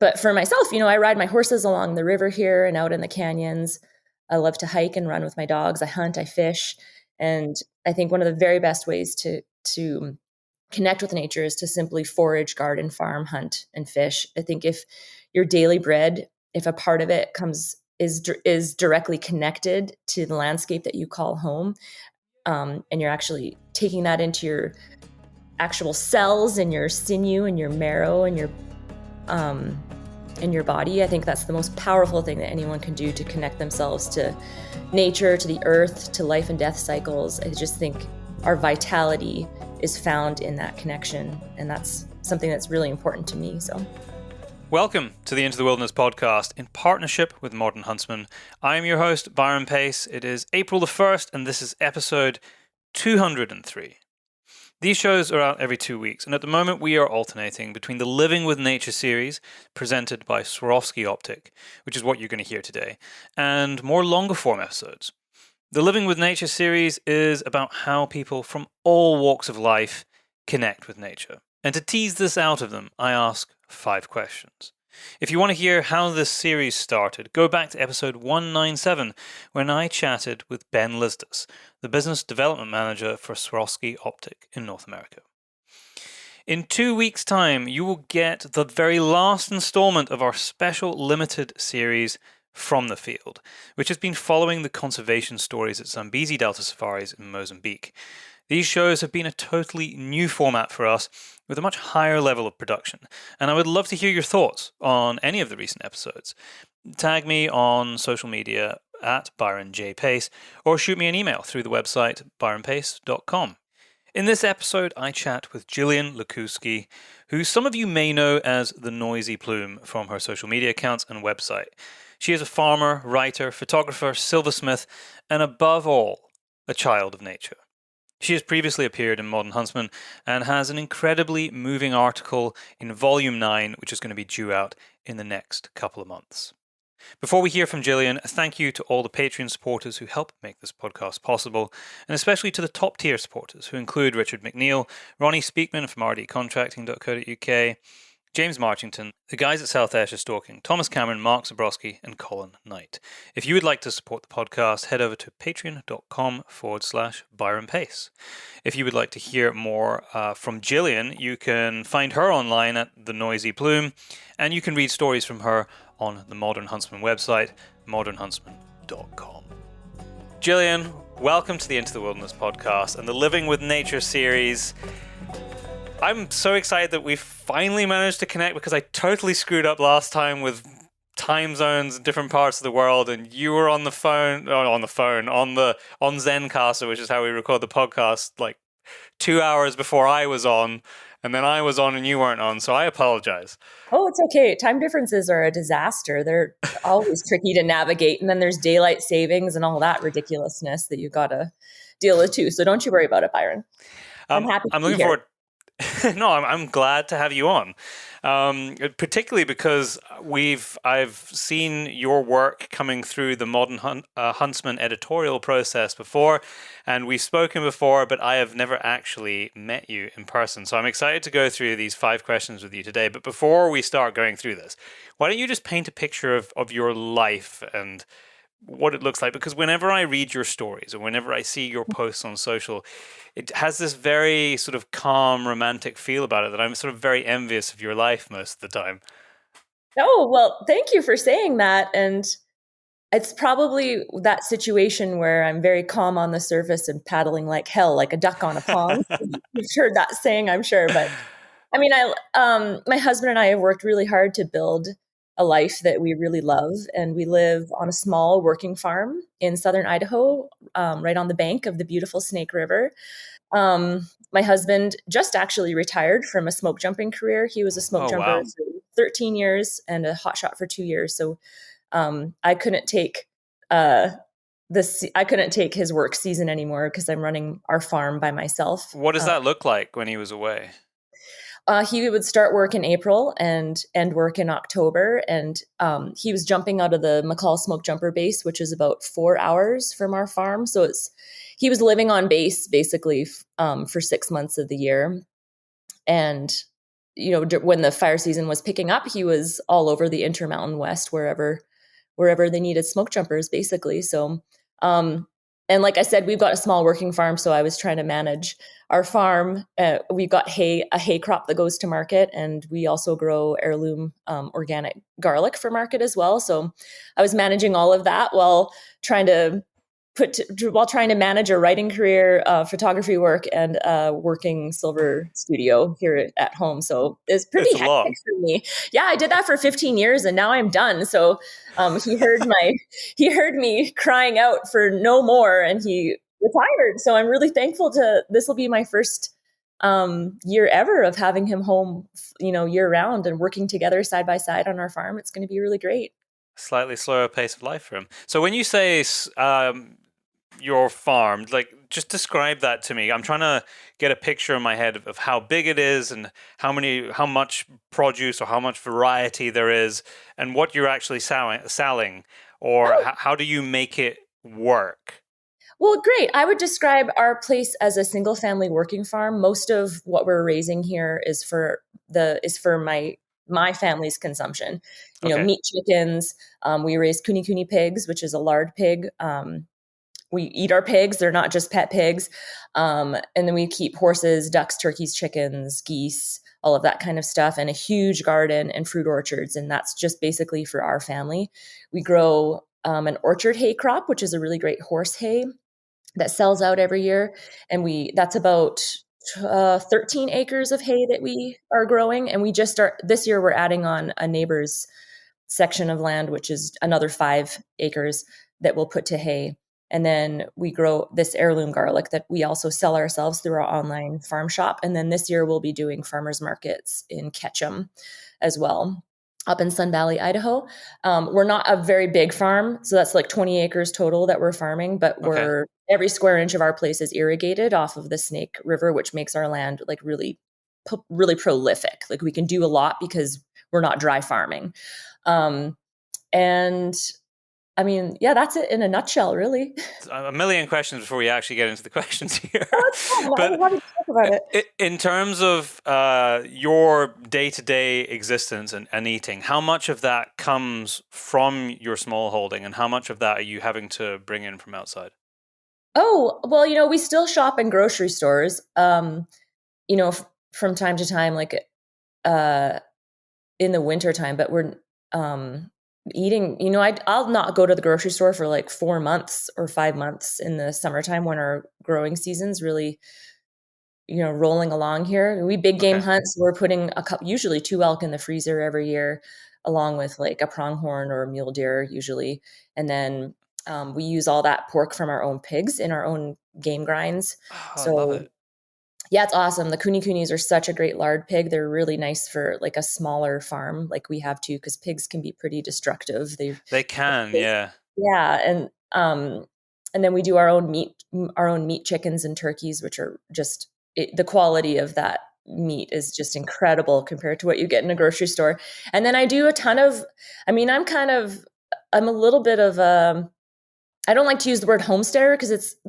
but for myself, I ride my horses along the river here and out in the canyons. I love to hike and run with my dogs. I hunt, I fish. And I think one of the very best ways to connect with nature is to simply forage, garden, farm, hunt, and fish. I think if your daily bread, if a part of it is directly connected to the landscape that you call home, and you're actually taking that into your actual cells and your sinew and your marrow and your in your body, I think that's the most powerful thing that anyone can do to connect themselves to nature, to the earth, to life and death cycles. I just think our vitality is found in that connection, and that's something that's really important to me. So, welcome to the Into the Wilderness podcast in partnership with Modern Huntsman. I am your host, Byron Pace. It is April the 1st, and this is episode 203. These shows are out every 2 weeks, and at the moment we are alternating between the Living with Nature series, presented by Swarovski Optik, which is what you're going to hear today, and more longer form episodes. The Living with Nature series is about how people from all walks of life connect with nature. And to tease this out of them, I ask 5 questions. If you want to hear how this series started, go back to episode 197, when I chatted with Ben Lisdus, the business development manager for Swarovski Optik in North America. In 2 weeks' time, you will get the very last installment of our special limited series From the Field, which has been following the conservation stories at Zambezi Delta Safaris in Mozambique. These shows have been a totally new format for us with a much higher level of production, and I would love to hear your thoughts on any of the recent episodes. Tag me on social media at Byron J. Pace, or shoot me an email through the website byronpace.com. In this episode, I chat with Jillian Lukiwski, who some of you may know as the Noisy Plume from her social media accounts and website. She is a farmer, writer, photographer, silversmith, and above all, a child of nature. She has previously appeared in Modern Huntsman and has an incredibly moving article in Volume 9, which is going to be due out in the next couple of months. Before we hear from Jillian, a thank you to all the Patreon supporters who help make this podcast possible, and especially to the top tier supporters who include Richard McNeil, Ronnie Speakman from rdcontracting.co.uk, James Marchington, the guys at South Ayrshire Stalking, Thomas Cameron, Mark Zabrowski, and Colin Knight. If you would like to support the podcast, head over to patreon.com/Byron Pace. If you would like to hear more from Jillian, you can find her online at The Noisy Plume, and you can read stories from her on the Modern Huntsman website, modernhuntsman.com. Jillian, welcome to the Into the Wilderness podcast and the Living with Nature series. I'm so excited that we finally managed to connect, because I totally screwed up last time with time zones in different parts of the world, and you were on Zencaster, which is how we record the podcast, like 2 hours before I was on, and then I was on and you weren't on, so I apologize. Oh, it's okay. Time differences are a disaster. They're always tricky to navigate, and then there's daylight savings and all that ridiculousness that you got to deal with too. So don't you worry about it, Byron. I'm happy to be looking here. forward. No, I'm glad to have you on, particularly because I've seen your work coming through the Modern Huntsman editorial process before, and we've spoken before, but I have never actually met you in person. So I'm excited to go through these 5 questions with you today. But before we start going through this, why don't you just paint a picture of your life and what it looks like? Because whenever I read your stories or whenever I see your posts on social, it has this very sort of calm, romantic feel about it that I'm sort of very envious of your life most of the time. Oh, well, thank you for saying that. And it's probably that situation where I'm very calm on the surface and paddling like hell, like a duck on a pond. You've heard that saying, I'm sure. But I mean, my husband and I have worked really hard to build a life that we really love. And we live on a small working farm in southern Idaho, right on the bank of the beautiful Snake River. My husband just actually retired from a smoke jumping career. He was a smoke jumper for 13 years and a hot shot for 2 years. So I couldn't take his work season anymore because I'm running our farm by myself. What does that look like when he was away? He would start work in April and end work in October. And he was jumping out of the McCall Smoke Jumper Base, which is about 4 hours from our farm. So he was living on base basically for 6 months of the year. And when the fire season was picking up, he was all over the Intermountain West, wherever they needed smoke jumpers, basically. So, and like I said, we've got a small working farm, so I was trying to manage our farm. We've got a hay crop that goes to market, and we also grow heirloom organic garlic for market as well. So I was managing all of that while trying to manage a writing career, photography work, and working silver studio here at home. So it's pretty It's a lot. hectic for me. Yeah, I did that for 15 years, and now I'm done. So he heard me crying out for no more, and he retired. So I'm really thankful this will be my first year ever of having him home, year round and working together side by side on our farm. It's going to be really great. Slightly slower pace of life for him. So when you say your farm, like, just describe that to me. I'm trying to get a picture in my head of how big it is and how much produce or how much variety there is and what you're actually selling, or how do you make it work? Well, great. I would describe our place as a single family working farm. Most of what we're raising here is for my family's consumption. Okay. Meat chickens. We raise kuni pigs, which is a lard pig. We eat our pigs. They're not just pet pigs. And then we keep horses, ducks, turkeys, chickens, geese, all of that kind of stuff, and a huge garden and fruit orchards. And that's just basically for our family. We grow an orchard hay crop, which is a really great horse hay that sells out every year. And that's about 13 acres of hay that we are growing. And this year we're adding on a neighbor's section of land, which is another 5 acres that we'll put to hay. And then we grow this heirloom garlic that we also sell ourselves through our online farm shop. And then this year we'll be doing farmers markets in Ketchum as well, up in Sun Valley, Idaho. We're not a very big farm, so that's like 20 acres total that we're farming, but every square inch of our place is irrigated off of the Snake River, which makes our land like really, really prolific. Like we can do a lot because we're not dry farming. And I mean, yeah, that's it in a nutshell, really. A million questions before we actually get into the questions here. But I to talk about it. In terms of your day-to-day existence and eating, how much of that comes from your small holding, and how much of that are you having to bring in from outside? Oh, well, we still shop in grocery stores, from time to time, like in the winter time, but we're eating, I'll not go to the grocery store for like 4 months or 5 months in the summertime when our growing season's really, rolling along here. We big game hunt, so we're putting usually 2 elk in the freezer every year, along with like a pronghorn or a mule deer usually. And then we use all that pork from our own pigs in our own game grinds. I love it. Yeah, it's awesome. The kunis are such a great lard pig. They're really nice for like a smaller farm like we have too, because pigs can be pretty destructive. They can, yeah. Yeah, and then we do our own meat chickens and turkeys, which are just the quality of that meat is just incredible compared to what you get in a grocery store. And then I do a ton of, I'm a little bit of I don't like to use the word homesteader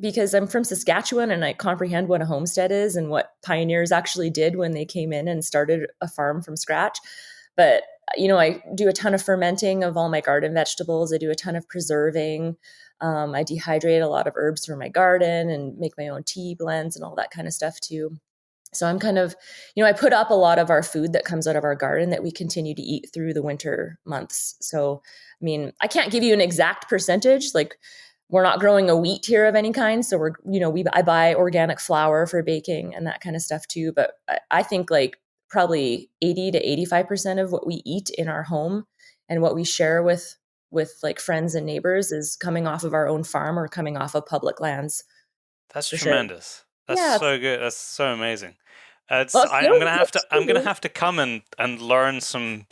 because I'm from Saskatchewan and I comprehend what a homestead is and what pioneers actually did when they came in and started a farm from scratch. But, I do a ton of fermenting of all my garden vegetables. I do a ton of preserving. I dehydrate a lot of herbs from my garden and make my own tea blends and all that kind of stuff too. So I'm kind of, I put up a lot of our food that comes out of our garden that we continue to eat through the winter months. So, I can't give you an exact percentage. Like, we're not growing a wheat here of any kind. So I buy organic flour for baking and that kind of stuff too. But I think like probably 80 to 85% of what we eat in our home and what we share with like friends and neighbors is coming off of our own farm or coming off of public lands. That's tremendous. Sure. That's so good. That's so amazing. I'm gonna have to come and learn some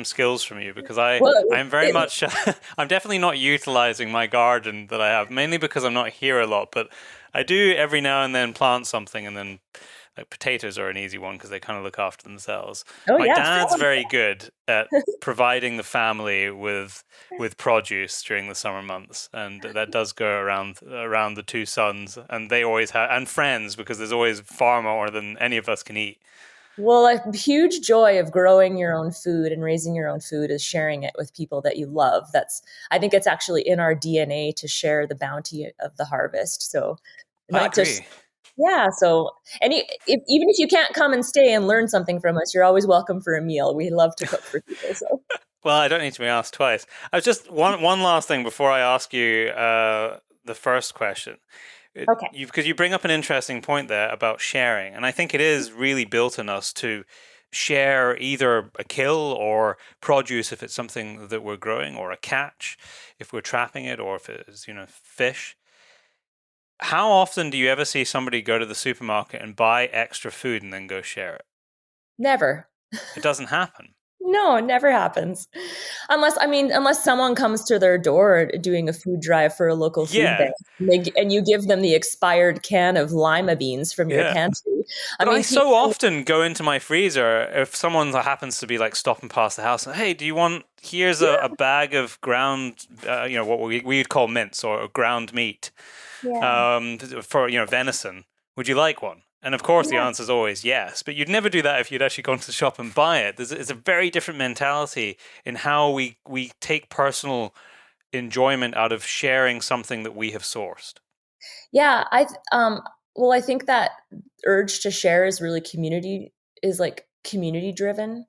skills from you, because I'm very much I'm definitely not utilizing my garden that I have, mainly because I'm not here a lot, but I do every now and then plant something, and then like potatoes are an easy one because they kind of look after themselves. My dad's very good at providing the family with produce during the summer months, and that does go around the two sons, and they always have, and friends, because there's always far more than any of us can eat. Well, a huge joy of growing your own food and raising your own food is sharing it with people that you love. I think it's actually in our DNA to share the bounty of the harvest. So, I not just, agree. yeah. So, even if you can't come and stay and learn something from us, you're always welcome for a meal. We love to cook for people. So, Well, I don't need to be asked twice. I was just one last thing before I ask you the first question. okay. Because you bring up an interesting point there about sharing, and I think it is really built in us to share either a kill or produce if it's something that we're growing, or a catch if we're trapping it, or if it's fish. How often do you ever see somebody go to the supermarket and buy extra food and then go share it? Never. It doesn't happen. No, it never happens. Unless someone comes to their door doing a food drive for a local food Yeah, bank and you give them the expired can of lima beans from your yeah. pantry. I But I mean, so people, often go into my freezer if someone happens to be like stopping past the house. Hey, do you want? Here's a bag of ground, what we'd call mince or ground meat, yeah, for venison. Would you like one? And of course, the yeah. answer is always yes. But you'd never do that if you'd actually gone to the shop and buy it. It's a very different mentality in how we take personal enjoyment out of sharing something that we have sourced. Yeah, I think that urge to share is like community driven.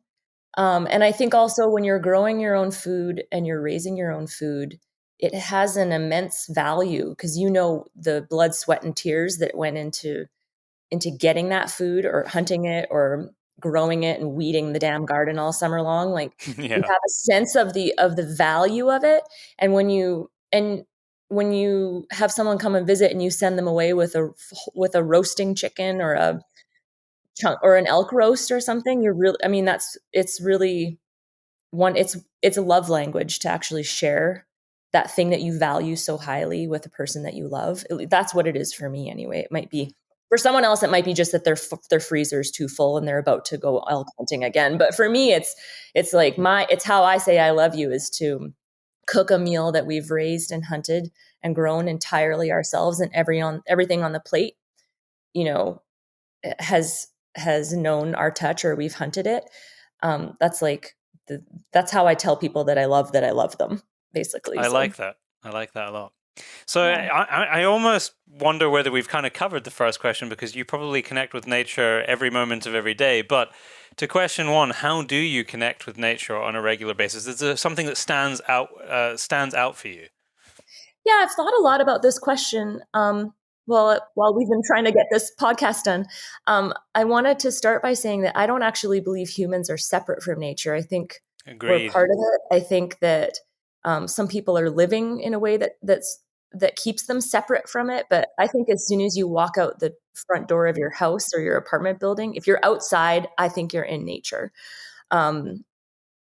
And I think also when you're growing your own food and you're raising your own food, it has an immense value because you know the blood, sweat, and tears that went into getting that food or hunting it or growing it and weeding the damn garden all summer long. Like you Yeah. have a sense of the value of it. And when you have someone come and visit and you send them away with a roasting chicken or a chunk or an elk roast or something, you're really, I mean, it's really it's a love language to actually share that thing that you value so highly with a person that you love. That's what it is for me anyway. It might be for someone else, it might be just that their freezer's too full and they're about to go elk hunting again. But for me, it's like it's how I say I love you is to cook a meal that we've raised and hunted and grown entirely ourselves, and everything on the plate, you know, has known our touch or we've hunted it. That's like that's how I tell people that I love them, basically. I So like that. I like that a lot. So yeah. I almost wonder whether we've kind of covered the first question because you probably connect with nature every moment of every day. But to question one, how do you connect with nature on a regular basis? Is there something that stands out for you? Yeah, I've thought a lot about this question. While we've been trying to get this podcast done, I wanted to start by saying that I don't actually believe humans are separate from nature. I think we're Agreed. part of it. I think that some people are living in a way that keeps them separate from it. But I think as soon as you walk out the front door of your house or your apartment building, if you're outside, I think you're in nature. Um,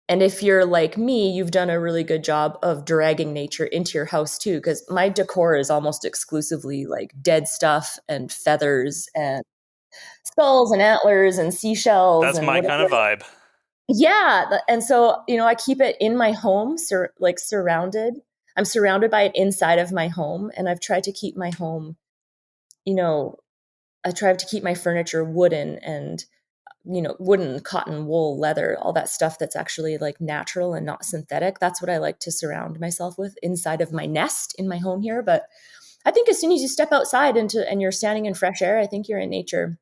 and if you're like me, you've done a really good job of dragging nature into your house too, because my decor is almost exclusively like dead stuff and feathers and skulls and antlers and seashells That's and my whatever. kind of vibe. Yeah. And so, I keep it in my home, surrounded. I'm surrounded by it inside of my home. And I've tried to keep my home, you know, I try to keep my furniture wooden and wooden, cotton, wool, leather, all that stuff that's actually like natural and not synthetic. That's what I like to surround myself with inside of my nest in my home here. But I think as soon as you step outside and you're standing in fresh air, I think you're in nature.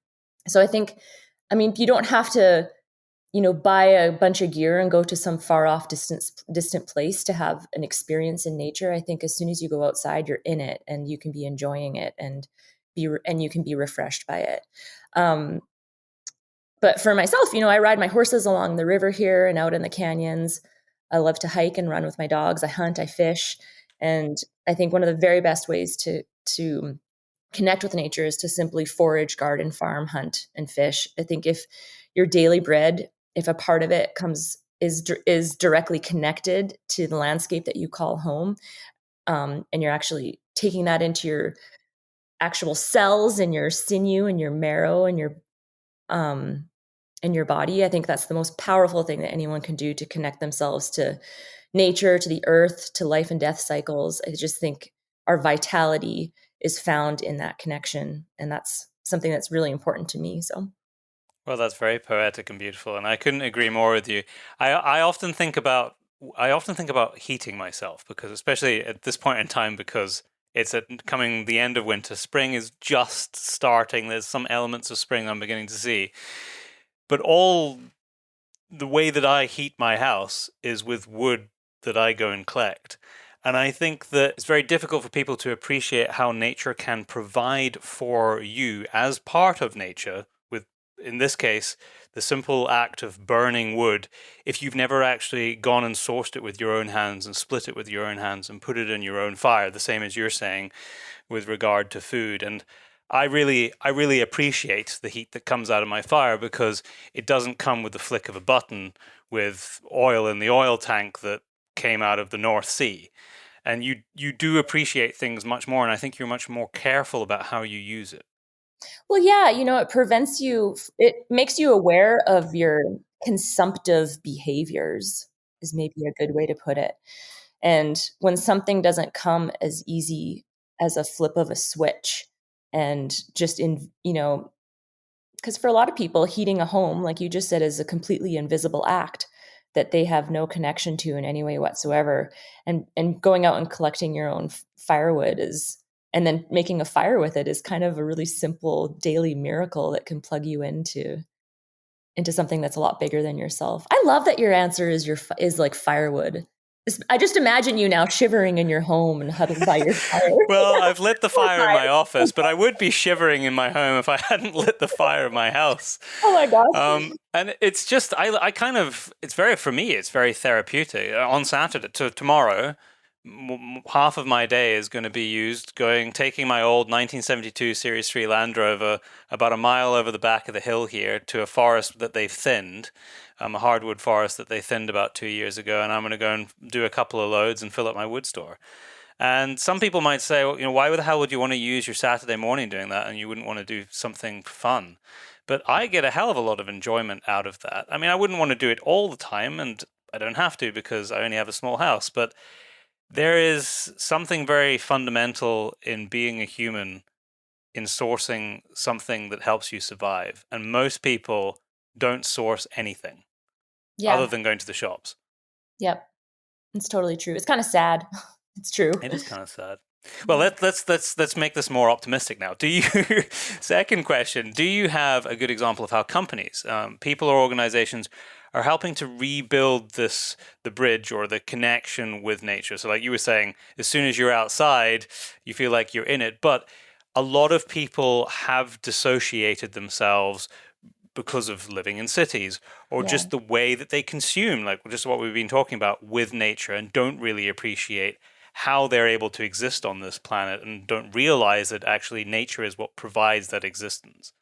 So you don't have to, buy a bunch of gear and go to some far off distant place to have an experience in nature. I think as soon as you go outside, you're in it and you can be enjoying it and you can be refreshed by it. Um, but for myself, I ride my horses along the river here and out in the canyons. I love to hike and run with my dogs. I hunt, I fish, and I think one of the very best ways to connect with nature is to simply forage, garden, farm, hunt, and fish. I think if your daily bread, if a part of it is directly connected to the landscape that you call home, and you're actually taking that into your actual cells and your sinew and your marrow um, and your body, I think that's the most powerful thing that anyone can do to connect themselves to nature, to the earth, to life and death cycles. I just think our vitality is found in that connection. And that's something that's really important to me. So, Well, that's very poetic and beautiful, and I couldn't agree more with you. I often think about heating myself because, especially at this point in time, because it's coming the end of winter. Spring is just starting. There's some elements of spring I'm beginning to see, but all the way that I heat my house is with wood that I go and collect. And I think that it's very difficult for people to appreciate how nature can provide for you as part of nature, with, in this case, the simple act of burning wood, if you've never actually gone and sourced it with your own hands and split it with your own hands and put it in your own fire, the same as you're saying with regard to food. And I really appreciate the heat that comes out of my fire because it doesn't come with the flick of a button with oil in the oil tank that came out of the North Sea. And you do appreciate things much more, and I think you're much more careful about how you use it. Well, yeah, it makes you aware of your consumptive behaviors, is maybe a good way to put it. And when something doesn't come as easy as a flip of a switch, and just because for a lot of people, heating a home, like you just said, is a completely invisible act that they have no connection to in any way whatsoever. And going out and collecting your own firewood and then making a fire with it is kind of a really simple daily miracle that can plug you into something that's a lot bigger than yourself. I love that your answer is like firewood. I just imagine you now shivering in your home and huddled by your fire. Well, I've lit the fire in my office, but I would be shivering in my home if I hadn't lit the fire in my house. Oh my gosh. And it's just, I kind of, it's very, for me, it's very therapeutic. On Saturday, tomorrow, half of my day is going to be used taking my old 1972 Series 3 Land Rover about a mile over the back of the hill here to a forest that they've thinned, a hardwood forest that they thinned about 2 years ago, and I'm going to go and do a couple of loads and fill up my wood store. And some people might say, well, why the hell would you want to use your Saturday morning doing that, and you wouldn't want to do something fun? But I get a hell of a lot of enjoyment out of that. I mean, I wouldn't want to do it all the time, and I don't have to because I only have a small house, but there is something very fundamental in being a human, in sourcing something that helps you survive. And most people don't source anything other Yeah. than going to the shops. Yep. It's totally true. It's kind of sad. It's true. It is kind of sad. Well, let's make this more optimistic now. Second question, do you have a good example of how companies, people or organizations are helping to rebuild the bridge or the connection with nature? So like you were saying, as soon as you're outside, you feel like you're in it. But a lot of people have dissociated themselves because of living in cities or just the way that they consume, like just what we've been talking about with nature, and don't really appreciate how they're able to exist on this planet and don't realize that actually nature is what provides that existence.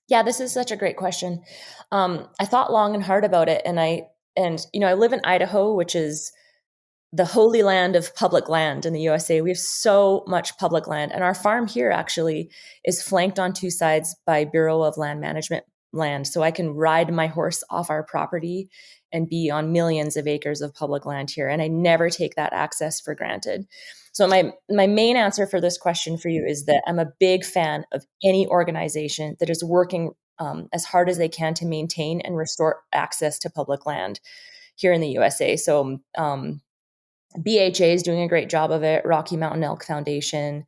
Yeah, this is such a great question. I thought long and hard about it, and I live in Idaho, which is the holy land of public land in the USA. We have so much public land, and our farm here actually is flanked on two sides by Bureau of Land Management land. So I can ride my horse off our property and be on millions of acres of public land here, and I never take that access for granted. So my main answer for this question for you is that I'm a big fan of any organization that is working as hard as they can to maintain and restore access to public land here in the USA. So BHA is doing a great job of it. Rocky Mountain Elk Foundation.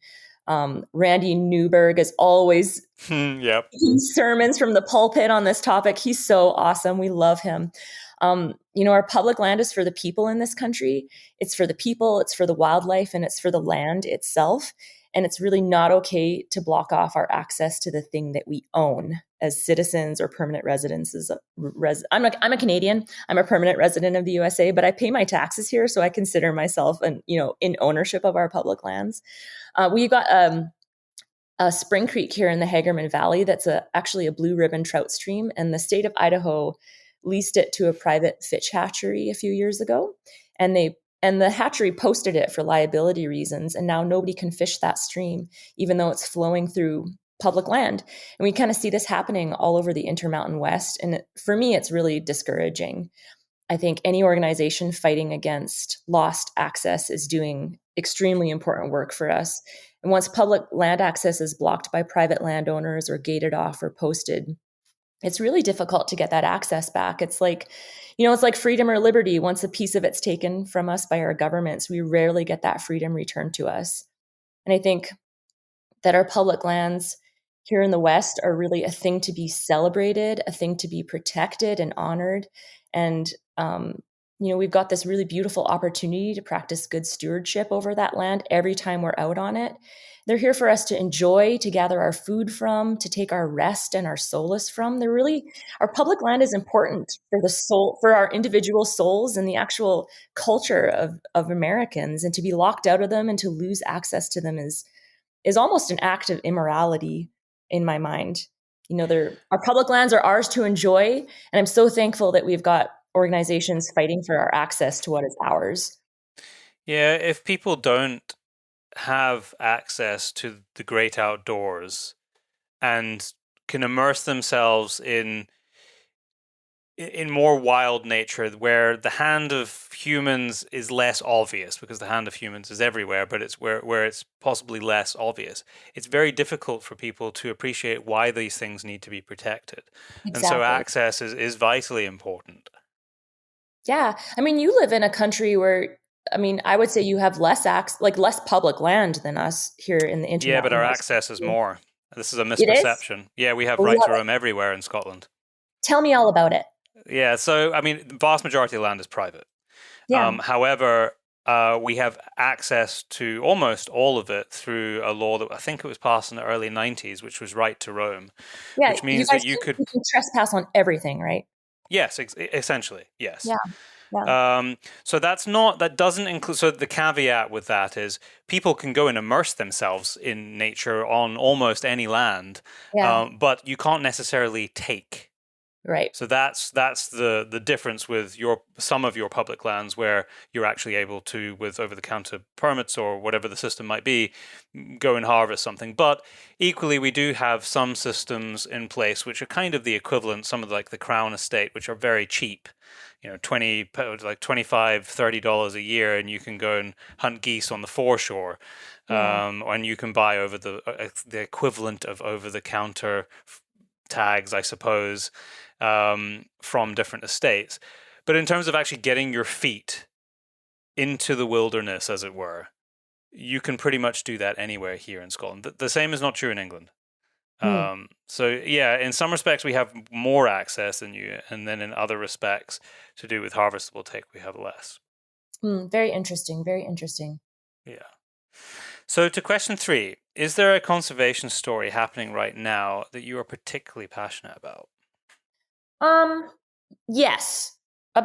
Randy Newberg is always Yep. sermons from the pulpit on this topic. He's so awesome. We love him. Our public land is for the people in this country. It's for the people, it's for the wildlife, and it's for the land itself. And it's really not okay to block off our access to the thing that we own as citizens or permanent residents. I'm a Canadian. I'm a permanent resident of the USA, but I pay my taxes here, so I consider myself in ownership of our public lands. We've got a Spring Creek here in the Hagerman Valley that's actually a blue ribbon trout stream, and the state of Idaho leased it to a private fish hatchery a few years ago, and the hatchery posted it for liability reasons, and now nobody can fish that stream, even though it's flowing through public land. And we kind of see this happening all over the Intermountain West, and for me, it's really discouraging. I think any organization fighting against lost access is doing extremely important work for us. And once public land access is blocked by private landowners or gated off or posted, it's really difficult to get that access back. It's like, it's like freedom or liberty. Once a piece of it's taken from us by our governments, we rarely get that freedom returned to us. And I think that our public lands here in the West are really a thing to be celebrated, a thing to be protected and honored. And, we've got this really beautiful opportunity to practice good stewardship over that land every time we're out on it. They're here for us to enjoy, to gather our food from, to take our rest and our solace from. Our public land is important for the soul, for our individual souls and the actual culture of Americans. And to be locked out of them and to lose access to them is almost an act of immorality in my mind. Our public lands are ours to enjoy. And I'm so thankful that we've got organizations fighting for our access to what is ours. Yeah, if people don't have access to the great outdoors and can immerse themselves in more wild nature, where the hand of humans is less obvious, because the hand of humans is everywhere, but it's where it's possibly less obvious. It's very difficult for people to appreciate why these things need to be protected. Exactly. And so access is vitally important. Yeah. I mean, you live in a country where, I would say you have less public land than us here in the Intermountain. Yeah, but our access is more. This is a misperception. Yeah, we have right to roam everywhere in Scotland. Tell me all about it. Yeah, so, the vast majority of land is private. Yeah. However, we have access to almost all of it through a law that I think it was passed in the early 90s, which was right to roam. Yeah, which means that you can trespass on everything, right? Yes, essentially, yes. Yeah. Yeah. So that doesn't include, so the caveat with that is people can go and immerse themselves in nature on almost any land, but you can't necessarily take. Right. So that's the difference with some of your public lands, where you're actually able to, with over-the-counter permits or whatever the system might be, go and harvest something. But equally, we do have some systems in place which are kind of the equivalent, some of the Crown Estate, which are very cheap. $25, $30 a year, and you can go and hunt geese on the foreshore, and you can buy over the equivalent of over-the-counter tags, I suppose, from different estates. But in terms of actually getting your feet into the wilderness, as it were, you can pretty much do that anywhere here in Scotland. The same is not true in England. So yeah, in some respects we have more access than you, and then in other respects, to do with harvestable take, we have less. Very interesting. Very interesting. Yeah. So to question 3, is there a conservation story happening right now that you are particularly passionate about? Yes,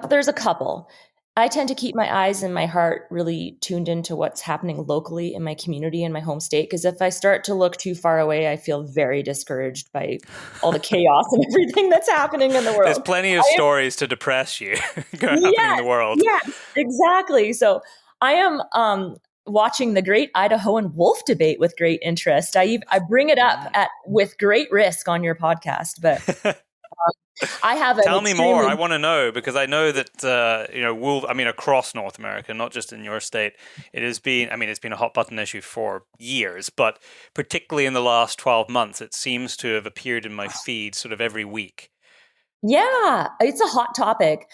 there's a couple. I tend to keep my eyes and my heart really tuned into what's happening locally in my community and my home state. Because if I start to look too far away, I feel very discouraged by all the chaos and everything that's happening in the world. There's plenty of stories to depress you happening in the world. Yes, exactly. So I am watching the great Idahoan wolf debate with great interest. I bring it up with great risk on your podcast, but I have. Tell me more. I want to know, because I know that wolf. Across North America, not just in your state, it has been. It's been a hot button issue for years, but particularly in the last 12 months, it seems to have appeared in my feed sort of every week. Yeah, it's a hot topic,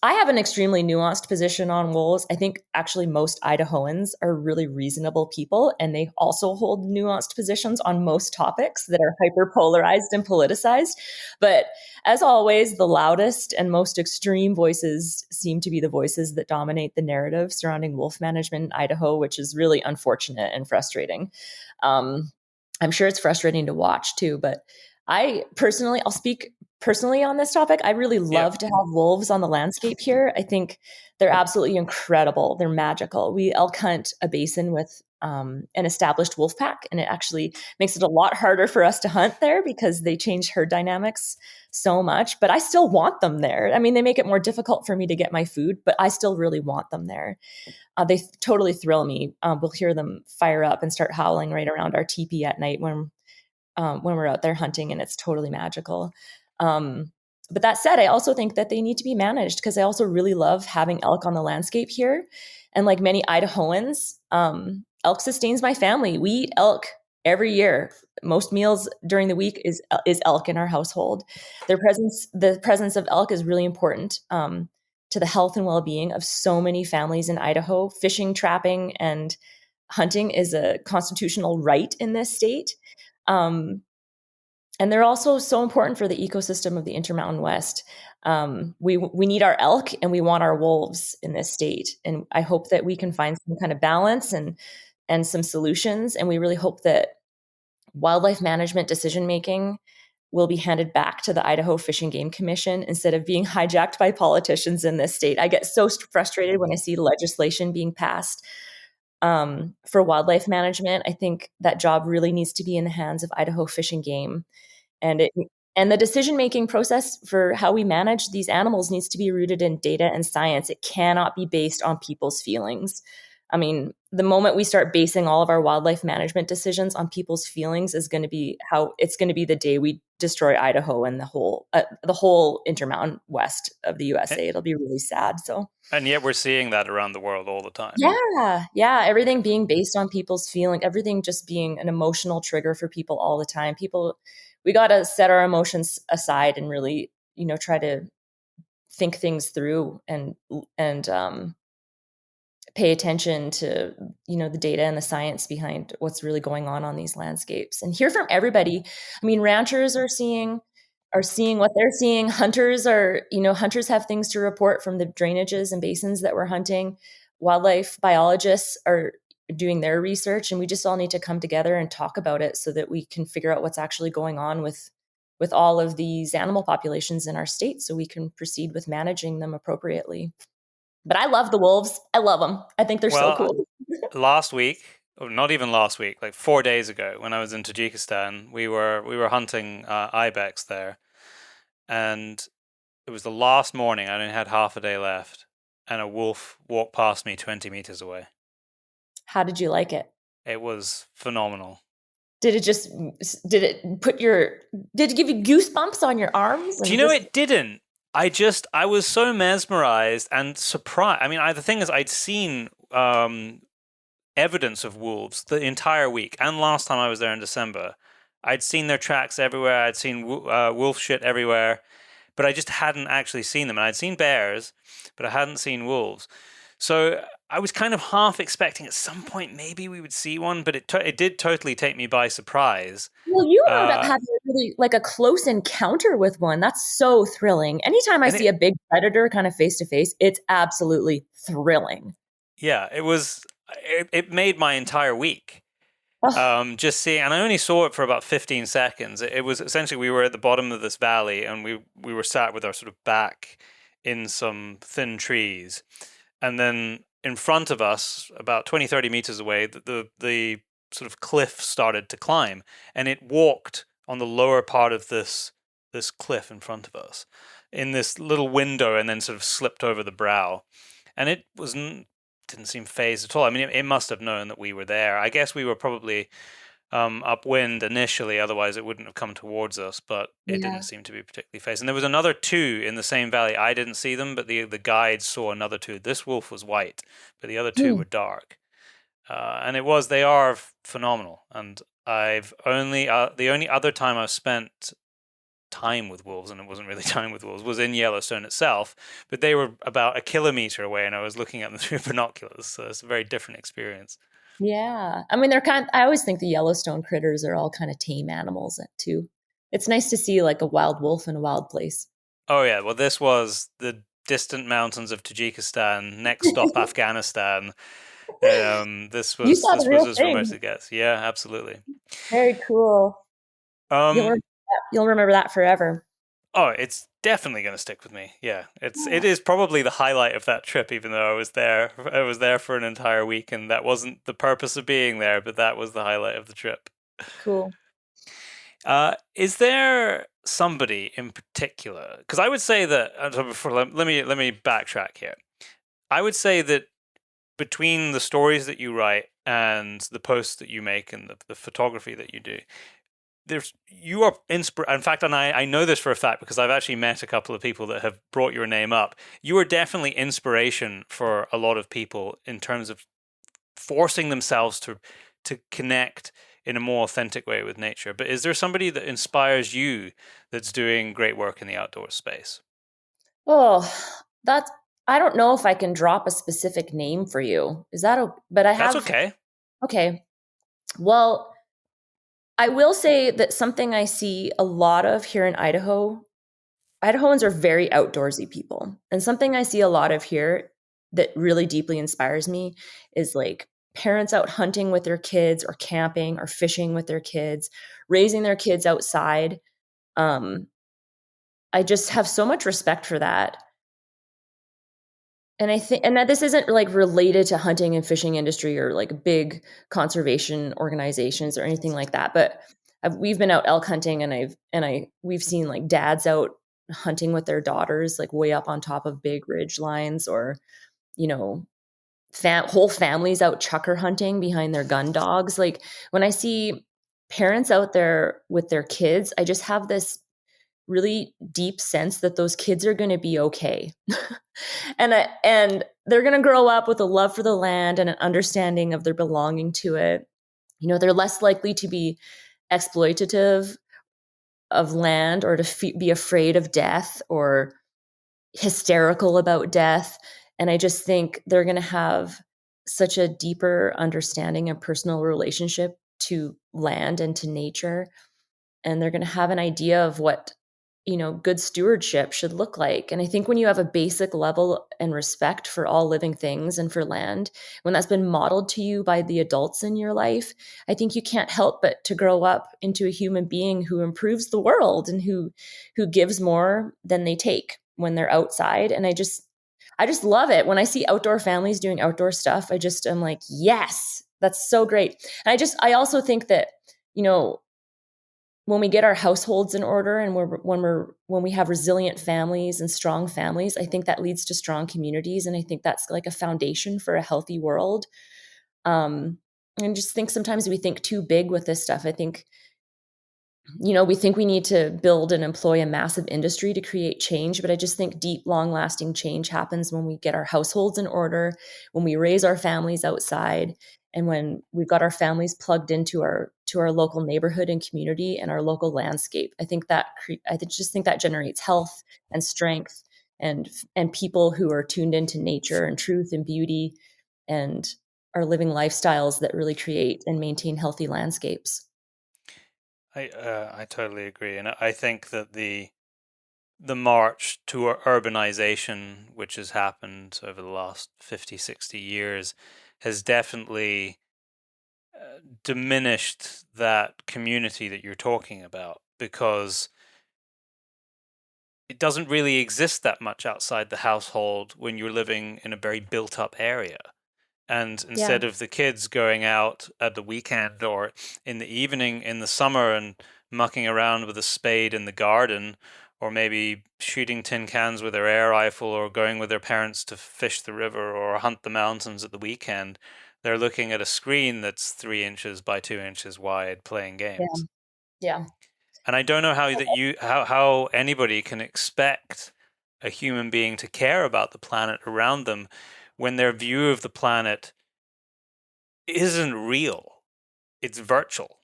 I have an extremely nuanced position on wolves. I think actually most Idahoans are really reasonable people, and they also hold nuanced positions on most topics that are hyper-polarized and politicized. But as always, the loudest and most extreme voices seem to be the voices that dominate the narrative surrounding wolf management in Idaho, which is really unfortunate and frustrating. I'm sure it's frustrating to watch too, but I'll speak personally on this topic. I really love to have wolves on the landscape here. I think they're absolutely incredible. They're magical. We elk hunt a basin with an established wolf pack, and it actually makes it a lot harder for us to hunt there because they change herd dynamics so much. But I still want them there. They make it more difficult for me to get my food, but I still really want them there. They totally thrill me. We'll hear them fire up and start howling right around our teepee at night when we're out there hunting, and it's totally magical. But that said, I also think that they need to be managed, because I also really love having elk on the landscape here. And like many Idahoans, elk sustains my family. We eat elk every year. Most meals during the week is elk in our household. The presence of elk is really important to the health and well-being of so many families in Idaho. Fishing, trapping, and hunting is a constitutional right in this state. And they're also so important for the ecosystem of the Intermountain West. We need our elk and we want our wolves in this state. And I hope that we can find some kind of balance and some solutions. And we really hope that wildlife management decision making will be handed back to the Idaho Fish and Game Commission instead of being hijacked by politicians in this state. I get so frustrated when I see legislation being passed for wildlife management. I think that job really needs to be in the hands of Idaho Fish and Game. And the decision-making process for how we manage these animals needs to be rooted in data and science. It cannot be based on people's feelings. I mean, the moment we start basing all of our wildlife management decisions on people's feelings is going to be the day we destroy Idaho and the whole Intermountain West of the USA. It'll be really sad. And yet we're seeing that around the world all the time. Yeah. Everything being based on people's feeling, everything just being an emotional trigger for people all the time. We got to set our emotions aside and really, try to think things through and pay attention to, the data and the science behind what's really going on these landscapes and hear from everybody. I mean, ranchers are seeing what they're seeing. Hunters have things to report from the drainages and basins that we're hunting. Wildlife biologists are doing their research, and we just all need to come together and talk about it so that we can figure out what's actually going on with all of these animal populations in our state so we can proceed with managing them appropriately. But I love the wolves. I love them. I think they're so cool. Last week, or not even last week, like 4 days ago, when I was in Tajikistan, we were hunting ibex there, and it was the last morning. I only had half a day left, and a wolf walked past me 20 meters away. How did you like it? It was phenomenal. Did it give you goosebumps on your arms? Do you know it didn't? I was so mesmerized and surprised. I mean, the thing is, I'd seen evidence of wolves the entire week, and last time I was there in December, I'd seen their tracks everywhere. I'd seen wolf shit everywhere, but I just hadn't actually seen them. And I'd seen bears, but I hadn't seen wolves. So I was kind of half expecting at some point maybe we would see one, but it did totally take me by surprise. Well, you ended up having really like a close encounter with one. That's so thrilling. Anytime I see a big predator kind of face to face, it's absolutely thrilling. Yeah, it made my entire week. Just seeing, and I only saw it for about 15 seconds. It was essentially, we were at the bottom of this valley and we were sat with our sort of back in some thin trees. And then in front of us, about 20, 30 meters away, the sort of cliff started to climb, and it walked on the lower part of this cliff in front of us in this little window, and then sort of slipped over the brow. And it didn't seem phased at all. I mean, it must have known that we were there. I guess we were probably upwind initially, otherwise it wouldn't have come towards us, but it didn't seem to be particularly phased. And there was another two in the same valley. I didn't see them, but the guides saw another two. This wolf was white, but the other two were dark. And they are phenomenal. And the only other time I've spent time with wolves, and it wasn't really time with wolves, was in Yellowstone itself, but they were about a kilometer away and I was looking at them through binoculars. So it's a very different experience. Yeah. I mean, I always think the Yellowstone critters are all kind of tame animals too. It's nice to see like a wild wolf in a wild place. Oh yeah. Well, this was the distant mountains of Tajikistan, next stop Afghanistan. This was as remote as it gets. Yeah, absolutely. Very cool. You'll remember that forever. Oh, it's definitely going to stick with me. Yeah, it is probably the highlight of that trip. Even though I was there for an entire week, and that wasn't the purpose of being there, but that was the highlight of the trip. Cool. Is there somebody in particular? Because I would say that. Let me backtrack here. I would say that between the stories that you write and the posts that you make and the photography that you do, you are in fact, and I know this for a fact because I've actually met a couple of people that have brought your name up. You are definitely inspiration for a lot of people in terms of forcing themselves to connect in a more authentic way with nature. But is there somebody that inspires you that's doing great work in the outdoor space? Oh, that's, I don't know if I can drop a specific name for you. Is that, but I That's have, okay. okay. Well, I will say that something I see a lot of here in Idaho, Idahoans are very outdoorsy people. And something I see a lot of here that really deeply inspires me is like parents out hunting with their kids or camping or fishing with their kids, raising their kids outside. Um, I just have so much respect for that. And I think, and that this isn't like related to hunting and fishing industry or like big conservation organizations or anything like that. But we've been out elk hunting, and we've seen like dads out hunting with their daughters, like way up on top of big ridge lines, or you know, whole families out chucker hunting behind their gun dogs. Like when I see parents out there with their kids, I just have this really deep sense that those kids are going to be okay. And they're going to grow up with a love for the land and an understanding of their belonging to it. You know, they're less likely to be exploitative of land, or to be afraid of death or hysterical about death. And I just think they're going to have such a deeper understanding and personal relationship to land and to nature. And they're going to have an idea of what, you know, good stewardship should look like. And I think when you have a basic level and respect for all living things and for land, when that's been modeled to you by the adults in your life, I think you can't help but to grow up into a human being who improves the world and who gives more than they take when they're outside. And I just love it when I see outdoor families doing outdoor stuff. I'm like, yes, that's so great. And I also think that, you know, when we get our households in order, and when we have resilient families and strong families, I think that leads to strong communities, and I think that's like a foundation for a healthy world. And just think sometimes we think too big with this stuff. I think, you know, we think we need to build and employ a massive industry to create change, but I just think deep, long-lasting change happens when we get our households in order, when we raise our families outside, and when we've got our families plugged into our local neighborhood and community and our local landscape. Just think that generates health and strength, and people who are tuned into nature and truth and beauty, and are living lifestyles that really create and maintain healthy landscapes. I totally agree, and I think that the march to urbanization, which has happened over the last 50, 60 years, has definitely diminished that community that you're talking about, because it doesn't really exist that much outside the household when you're living in a very built up area. And Yeah. instead of the kids going out at the weekend or in the evening in the summer and mucking around with a spade in the garden, or maybe shooting tin cans with their air rifle, or going with their parents to fish the river or hunt the mountains at the weekend, they're looking at a screen that's 3 inches by 2 inches wide playing Yeah. games. Yeah. And I don't know how anybody can expect a human being to care about the planet around them when their view of the planet isn't real. It's virtual.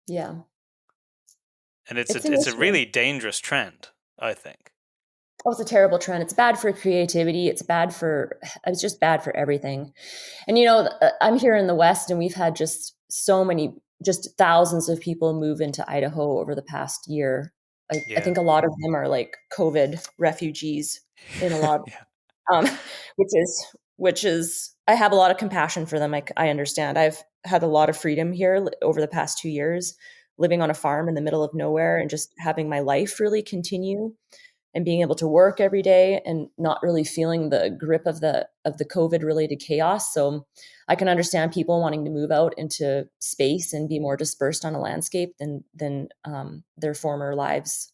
Yeah. And it's It's an a issue. really dangerous trend, I think. Oh, it's a terrible trend. It's bad for creativity. It's just bad for everything. And, you know, I'm here in the West, and we've had just thousands of people move into Idaho over the past year. I Yeah. think a lot of them are like COVID refugees in a lot, Yeah. um, which is, I have a lot of compassion for them. I understand. I've had a lot of freedom here over the past 2 years, living on a farm in the middle of nowhere and just having my life really continue, and being able to work every day and not really feeling the grip of the COVID related chaos. So I can understand people wanting to move out into space and be more dispersed on a landscape than their former lives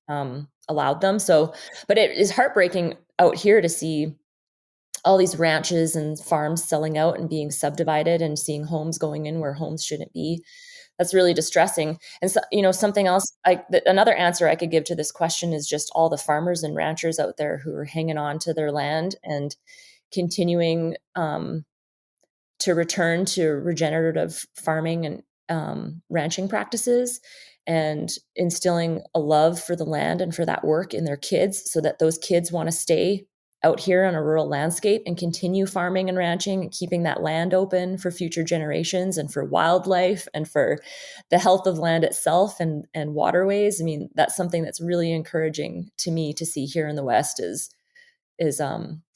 allowed them. So, but it is heartbreaking out here to see all these ranches and farms selling out and being subdivided, and seeing homes going in where homes shouldn't be. That's really distressing. And so, you know, something else, another answer I could give to this question is just all the farmers and ranchers out there who are hanging on to their land and continuing to return to regenerative farming and ranching practices and instilling a love for the land and for that work in their kids so that those kids want to stay out here on a rural landscape and continue farming and ranching and keeping that land open for future generations and for wildlife and for the health of land itself and waterways. I mean, that's something that's really encouraging to me to see here in the West is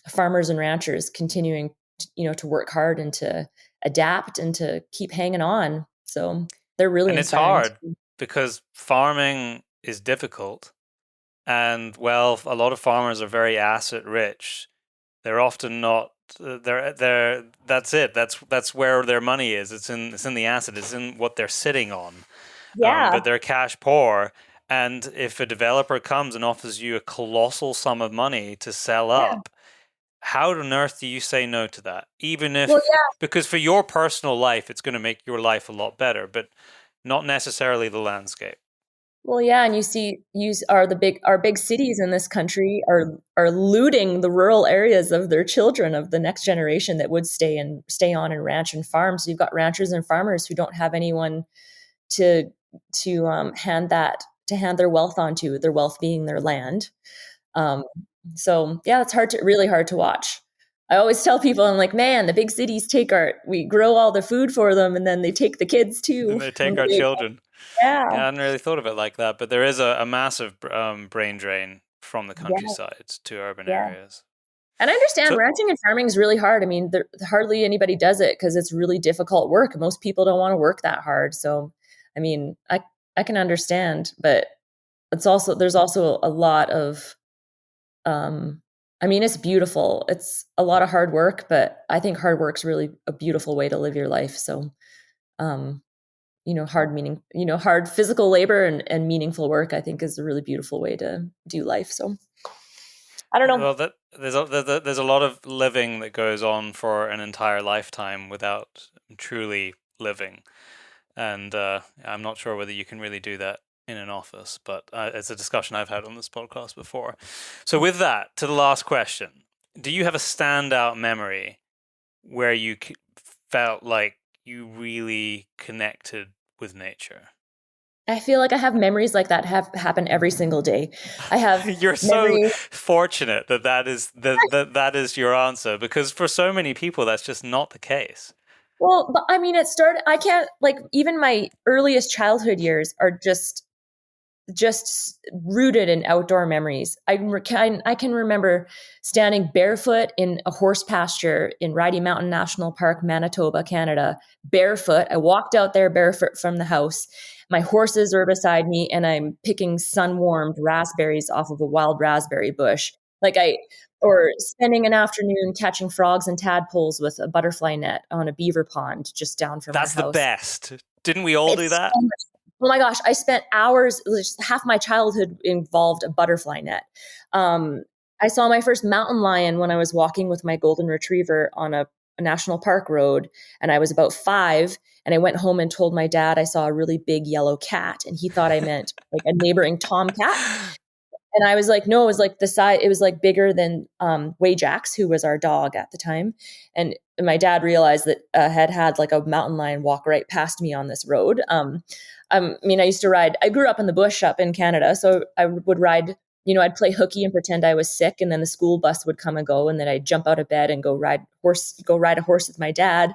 farmers and ranchers continuing to work hard and to adapt and to keep hanging on. So they're really And it's inspiring. hard because farming is difficult. And well, a lot of farmers are very asset rich. They're often not. They're. That's it. That's where their money is. It's in the asset. It's in what they're sitting on. Yeah. But they're cash poor. And if a developer comes and offers you a colossal sum of money to sell up, how on earth do you say no to that? Even if, because for your personal life, it's going to make your life a lot better, but not necessarily the landscape. Well, yeah, and our big cities in this country are looting the rural areas of their children, of the next generation that would stay on and ranch and farm. So you've got ranchers and farmers who don't have anyone to hand their wealth onto, their wealth being their land. So yeah, it's really hard to watch. I always tell people, I'm like, man, the big cities we grow all the food for them, and then they take the kids too. And they take our children. Yeah. I hadn't really thought of it like that, but there is a massive brain drain from the countryside to urban areas. And I understand ranching and farming is really hard. I mean, hardly anybody does it because it's really difficult work. Most people don't want to work that hard. So, I mean, I can understand, but there's also a lot of, I mean, it's beautiful. It's a lot of hard work, but I think hard work's really a beautiful way to live your life. So, hard physical labor and meaningful work, I think, is a really beautiful way to do life. So I don't know. Well, there's a lot of living that goes on for an entire lifetime without truly living. And I'm not sure whether you can really do that in an office, but it's a discussion I've had on this podcast before. So with that, to the last question, do you have a standout memory where you felt like you really connected with nature? I feel like I have memories like that happen every single day. I have. You're so fortunate that is your answer, because for so many people that's just not the case. Well, but I mean, I can't, like, even my earliest childhood years are just rooted in outdoor memories. I can remember standing barefoot in a horse pasture in Ridey Mountain National Park, Manitoba, Canada, barefoot. I walked out there barefoot from the house. My horses are beside me and I'm picking sun-warmed raspberries off of a wild raspberry bush. Or spending an afternoon catching frogs and tadpoles with a butterfly net on a beaver pond just down from our house. That's the best. Didn't we all do that? Oh my gosh, I spent hours, half my childhood involved a butterfly net. I saw my first mountain lion when I was walking with my golden retriever on a national park road, and I was about 5, and I went home and told my dad I saw a really big yellow cat, and he thought I meant like a neighboring tomcat. And I was like, no, it was like the size, it was like bigger than Wajax, who was our dog at the time. And my dad realized that had like a mountain lion walk right past me on this road. I used to ride, I grew up in the bush up in Canada. So I would ride, I'd play hooky and pretend I was sick. And then the school bus would come and go. And then I'd jump out of bed and go ride a horse with my dad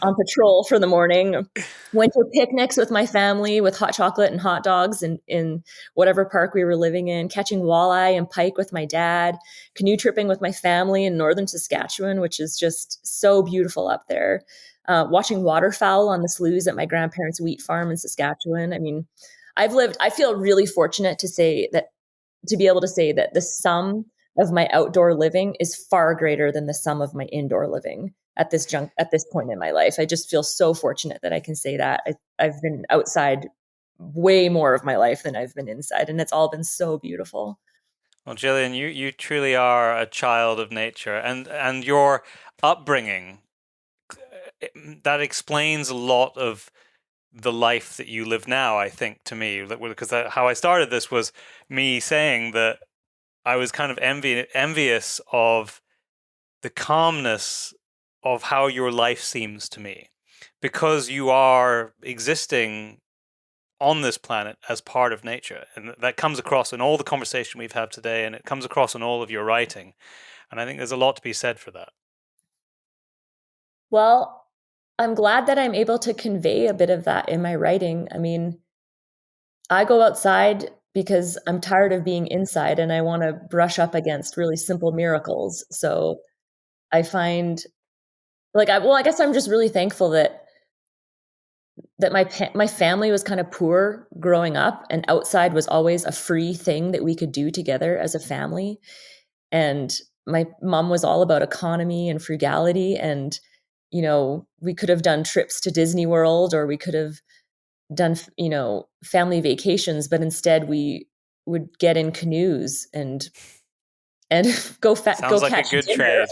on patrol for the morning. Went to picnics with my family with hot chocolate and hot dogs in whatever park we were living in, catching walleye and pike with my dad, canoe tripping with my family in northern Saskatchewan, which is just so beautiful up there. Watching waterfowl on the sloughs at my grandparents' wheat farm in Saskatchewan. I mean, I feel really fortunate to be able to say that the sum of my outdoor living is far greater than the sum of my indoor living at this point in my life. I just feel so fortunate that I can say that. I've been outside way more of my life than I've been inside, and it's all been so beautiful. Well, Jillian, you truly are a child of nature, and your upbringing, that explains a lot of the life that you live now, I think, to me, because how I started this was me saying that I was kind of envious of the calmness of how your life seems to me. because you are existing on this planet as part of nature. And that comes across in all the conversation we've had today, and it comes across in all of your writing. And I think there's a lot to be said for that. Well, I'm glad that I'm able to convey a bit of that in my writing. I mean, I go outside because I'm tired of being inside and I want to brush up against really simple miracles. So I find I guess I'm just really thankful that my family was kind of poor growing up, and outside was always a free thing that we could do together as a family. And my mom was all about economy and frugality, and we could have done trips to Disney World, or we could have done family vacations, but instead we would get in canoes and Sounds like a catch good dinner. trade.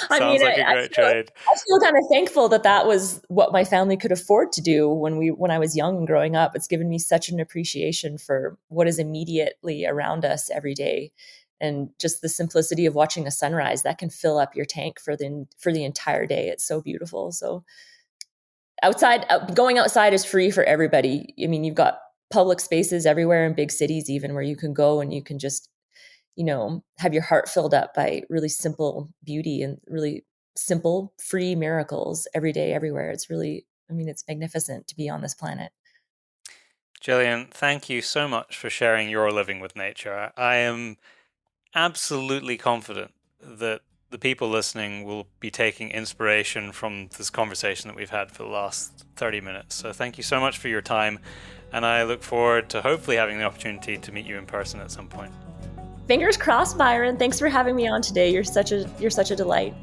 I Sounds like a great trade. I feel kind of thankful that was what my family could afford to do when I was young and growing up. It's given me such an appreciation for what is immediately around us every day, and just the simplicity of watching a sunrise that can fill up your tank for the entire day. It's so beautiful. So going outside is free for everybody. I mean, you've got public spaces everywhere in big cities, even, where you can go and you can just have your heart filled up by really simple beauty and really simple, free miracles every day, everywhere. It's magnificent to be on this planet. Jillian, thank you so much for sharing your living with nature. I am absolutely confident that the people listening will be taking inspiration from this conversation that we've had for the last 30 minutes. So thank you so much for your time, and I look forward to hopefully having the opportunity to meet you in person at some point. Fingers crossed, Byron. Thanks for having me on today. You're such a delight.